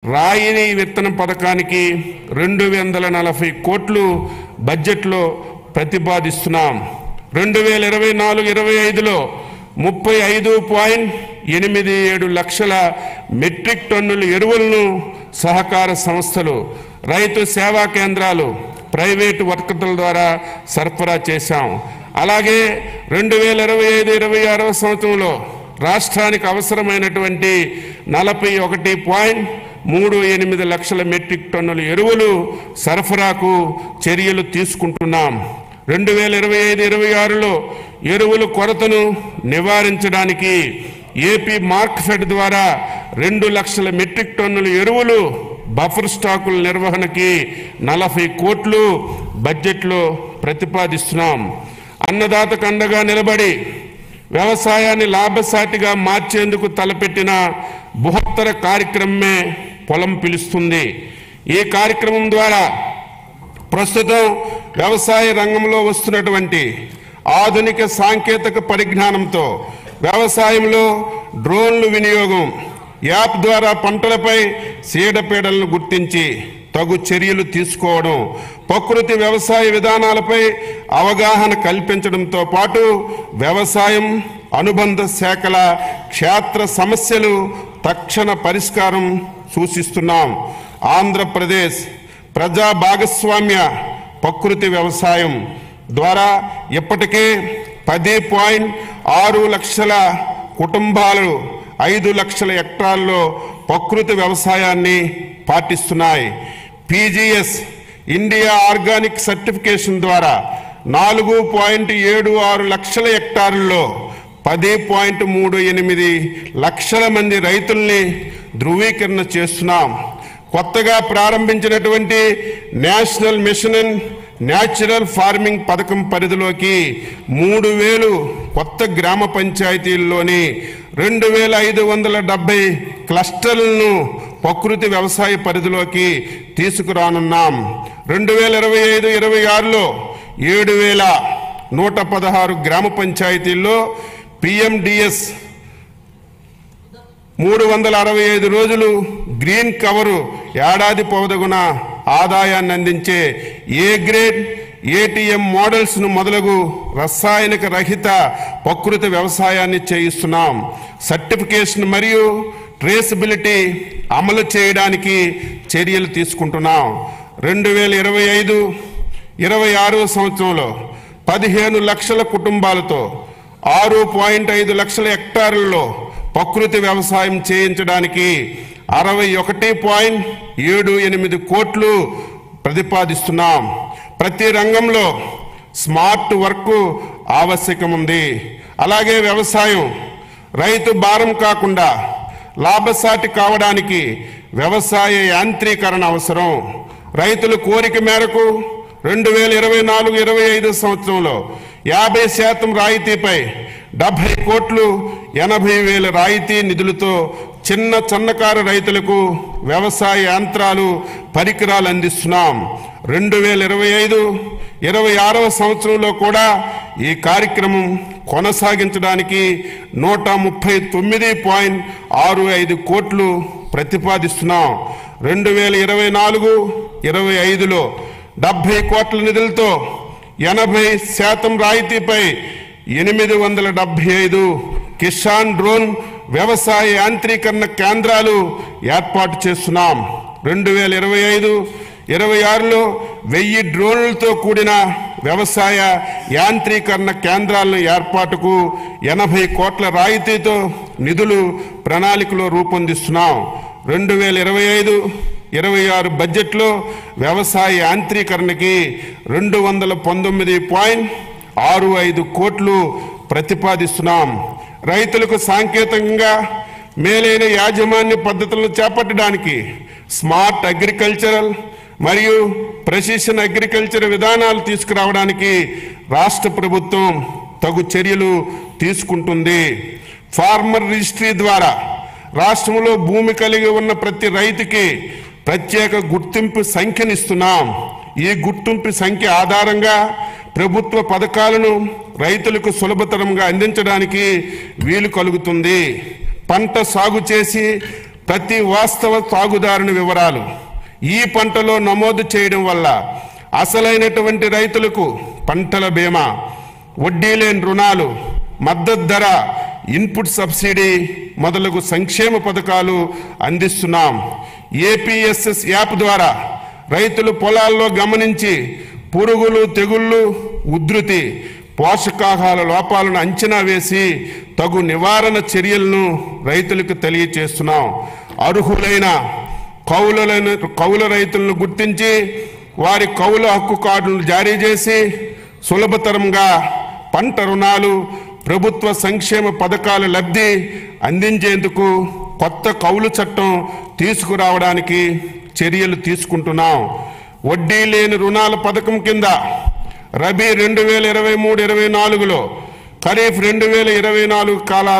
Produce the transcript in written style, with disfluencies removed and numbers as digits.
రాయిని విత్తనం పథకానికి 240 కోట్లు బడ్జెట్లో ప్రతిపాదిస్తున్నాం. 2024-25లో 35.87 లక్షల మెట్రిక్ టన్నుల ఎరువులను సహకార సంస్థలు, రైతు సేవా కేంద్రాలు, ప్రైవేటు వర్కర్ల ద్వారా సరఫరా చేశాం. అలాగే 2025-26 సంవత్సరంలో రాష్ట్రానికి అవసరమైనటువంటి 41.38 లక్షల మెట్రిక్ టన్నుల ఎరువులు సరఫరాకు చర్యలు తీసుకుంటున్నాం. 2025-26లో ఎరువుల కొరతను నివారించడానికి ఏపీ మార్క్ఫెడ్ ద్వారా 2 లక్షల మెట్రిక్ టన్నుల ఎరువులు బఫర్ స్టాకుల నిర్వహణకి 40 కోట్లు బడ్జెట్లో ప్రతిపాదిస్తున్నాం. అన్నదాతకు అండగా నిలబడి వ్యవసాయాన్ని లాభసాటిగా మార్చేందుకు తలపెట్టిన బృహత్తర కార్యక్రమమే పొలం పిలుస్తుంది. ఈ కార్యక్రమం ద్వారా ప్రస్తుతం వ్యవసాయ రంగంలో వస్తున్నటువంటి ఆధునిక సాంకేతిక పరిజ్ఞానంతో వ్యవసాయంలో డ్రోన్ల వినియోగం, యాప్ ద్వారా పంటలపై చీడపీడలను గుర్తించి తగు చర్యలు తీసుకోవడం, ప్రకృతి వ్యవసాయ విధానాలపై అవగాహన కల్పించడంతో పాటు వ్యవసాయం అనుబంధ శాఖల క్షేత్ర సమస్యలు తక్షణ పరిష్కారం సూచిస్తున్నాం. ఆంధ్రప్రదేశ్ ప్రజా భాగస్వామ్య ప్రకృతి వ్యవసాయం ద్వారా ఇప్పటికే 10.6 లక్షల కుటుంబాలు 5 లక్షల హెక్టార్లలో ప్రకృతి వ్యవసాయాన్ని పాటిస్తున్నాయి. పీజీఎస్ ఇండియా ఆర్గానిక్ సర్టిఫికేషన్ ద్వారా 4.76 లక్షల హెక్టార్లలో 10.38 లక్షల మంది రైతుల్ని ధృవీకరణ చేస్తున్నాం. కొత్తగా ప్రారంభించినటువంటి national mission in natural farming పథకం పరిధిలోకి 3,000 కొత్త గ్రామ పంచాయతీల్లోని 2,570 క్లస్టర్లను ప్రకృతి వ్యవసాయ పరిధిలోకి తీసుకురానున్నాం. 2025-26లో 7,116 గ్రామ పంచాయతీల్లో పిఎండిఎస్ 365 రోజులు గ్రీన్ కవరు ఏడాది పొడవునా ఆదాయాన్ని అందించే ఏ గ్రేడ్ ఏటీఎం మోడల్స్ను మొదలగు రసాయనిక రహిత ప్రకృతి వ్యవసాయాన్ని చేయిస్తున్నాం. సర్టిఫికేషన్ మరియు ట్రేసబిలిటీ అమలు చేయడానికి చర్యలు తీసుకుంటున్నాం. 2025-26 సంవత్సరంలో 15 లక్షల కుటుంబాలతో 6.5 లక్షల హెక్టార్లలో ప్రకృతి వ్యవసాయం చేయించడానికి 61.78 కోట్లు ప్రతిపాదిస్తున్నాం. ప్రతి రంగంలో స్మార్ట్ వర్క్ ఆవశ్యకం ఉంది. అలాగే వ్యవసాయం రైతు భారం కాకుండా లాభసాటి కావడానికి వ్యవసాయ యాంత్రీకరణ అవసరం. రైతుల కోరిక మేరకు 2024-25 సంవత్సరంలో 50% రాయితీపై 70 కోట్లు 80,000 రాయితీ నిధులతో చిన్న సన్నకారు రైతులకు వ్యవసాయ యంత్రాలు పరికరాలు అందిస్తున్నాం. 2025-26 సంవత్సరంలో కూడా ఈ కార్యక్రమం కొనసాగించడానికి 139.65 కోట్లు ప్రతిపాదిస్తున్నాం. 2024-25లో 70 కోట్ల నిధులతో 80% రాయితీపై 875 కిసాన్ డ్రోన్ వ్యవసాయ యాంత్రీకరణ కేంద్రాలు ఏర్పాటు చేస్తున్నాం. 2025-26లో 1000 డ్రోన్లతో కూడిన వ్యవసాయ యాంత్రీకరణ కేంద్రాల ఏర్పాటుకు 80 కోట్ల రాయితీతో నిధులు ప్రణాళికలో రూపొందిస్తున్నాం. 2025-26 బడ్జెట్లో వ్యవసాయ యాంత్రీకరణకి 219.65 కోట్లు ప్రతిపాదిస్తున్నాం. రైతులకు సాంకేతికంగా మేలైన యాజమాన్య పద్ధతులను చేపట్టడానికి స్మార్ట్ అగ్రికల్చరల్ మరియు ప్రెసిషన్ అగ్రికల్చర్ విధానాలు తీసుకురావడానికి రాష్ట్ర ప్రభుత్వం తగు చర్యలు తీసుకుంటుంది. ఫార్మర్ రిజిస్ట్రీ ద్వారా రాష్ట్రంలో భూమి కలిగి ఉన్న ప్రతి రైతుకి ప్రత్యేక గుర్తింపు సంఖ్యనిస్తున్నాం. ఈ గుర్తింపు సంఖ్య ఆధారంగా ప్రభుత్వ పథకాలను రైతులకు సులభతరంగా అందించడానికి వీలు కలుగుతుంది. పంట సాగు చేసి ప్రతి వాస్తవ సాగుదారుని వివరాలు ఈ పంటలో నమోదు చేయడం వల్ల అసలైనటువంటి రైతులకు పంటల బీమా, వడ్డీ లేని రుణాలు, మద్దతు ధర, ఇన్పుట్ సబ్సిడీ మొదలగు సంక్షేమ పథకాలు అందిస్తున్నాం. ఏపీఎస్ఎస్ యాప్ ద్వారా రైతులు పొలాల్లో గమనించి పురుగులు, తెగుళ్ళు ఉధృతి, పోషకాహార లోపాలను అంచనా వేసి తగు నివారణ చర్యలను రైతులకు తెలియచేస్తున్నాం. అర్హులైన కౌలు రైతులను గుర్తించి వారి కౌలు హక్కు కార్డులను జారీ చేసి సులభతరంగా పంట రుణాలు, ప్రభుత్వ సంక్షేమ పథకాల లబ్ధి అందించేందుకు కొత్త కౌలు చట్టం తీసుకురావడానికి చర్యలు తీసుకుంటున్నాం. వడ్డీ లేని రుణాల పథకం కింద రబీ 2023-24లో, ఖరీఫ్ 2024 కాలాల